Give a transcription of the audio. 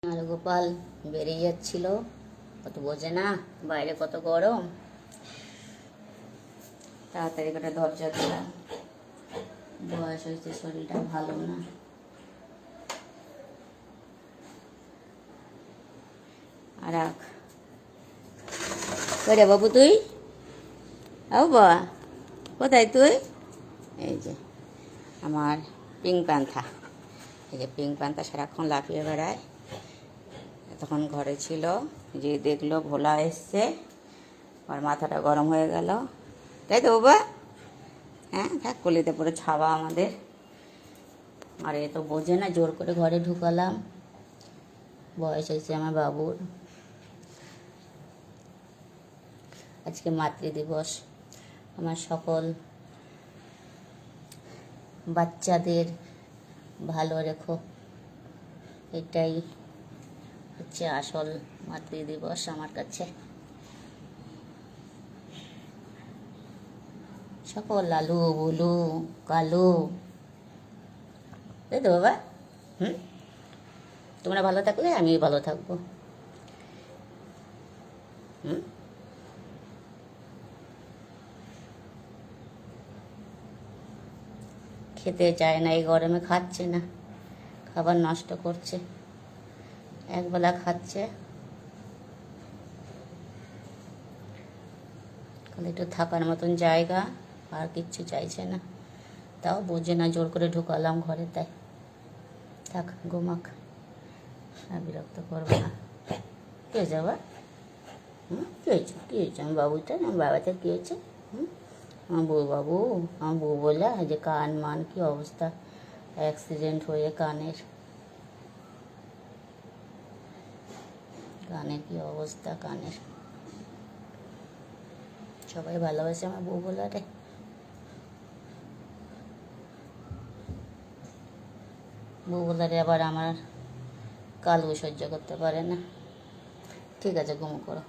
আর গোপাল বেরিয়ে যাচ্ছিল, কত বোঝে না বাইরে কত গরম। তাড়াতাড়ি করে দরজা দিলাম, বয়স হয়েছে, শরীরটা ভালো না। আর রে বাবু, তুই ও বাবা, কোথায় তুই? এই যে আমার পিঙ্ক প্যান্থা, এই যে পিঙ্ক প্যান্থা সারাক্ষণ লাফিয়ে বেড়ায়। তখন ঘরে ছিল, যে দেখলো ভোলা এসছে, আর মাথাটা গরম হয়ে গেল, তাই তো বাবা? হ্যাঁ, থাক, কলিতে পরে ছাওয়া আমাদের। আর এ তো বোঝে না, জোর করে ঘরে ঢুকালাম। বয়স হয়েছে আমার বাবুর। আজকে মাতৃদিবস। আমার সকল বাচ্চাদের ভালো রেখো, এটাই হচ্ছে আসল মাতৃদিবস আমার কাছে। সকল লালু বুলু কালু, তাই তো বাবা? তোমরা ভালো থাকলে আমি ভালো থাকবো। খেতে চায় না, এই গরমে খাচ্ছে না, খাবার নষ্ট করছে। একবেলা খাচ্ছে, খালি একটু থাকার মতন জায়গা, আর কিচ্ছু চাইছে না। তাও বোঝে না, জোর করে ঢুকালাম ঘরে, তাই থাক, ঘুমাক, আর বিরক্ত করবো না। কে হয়েছে বাবা? কী হয়েছে? কী হয়েছে আমার বাবুটা? আমার বাবাটা কী হয়েছে? আমার বউ বাবু, আমার বউ বলে যে কান মান কি অবস্থা, অ্যাক্সিডেন্ট হয়ে কানের কি অবস্থা কানের। সবাই ভালোবাসে আমার বউ বলে রে। বউ বলারে আবার আমার কালু সহ্য করতে পারে না। ঠিক আছে, ঘুমো করো।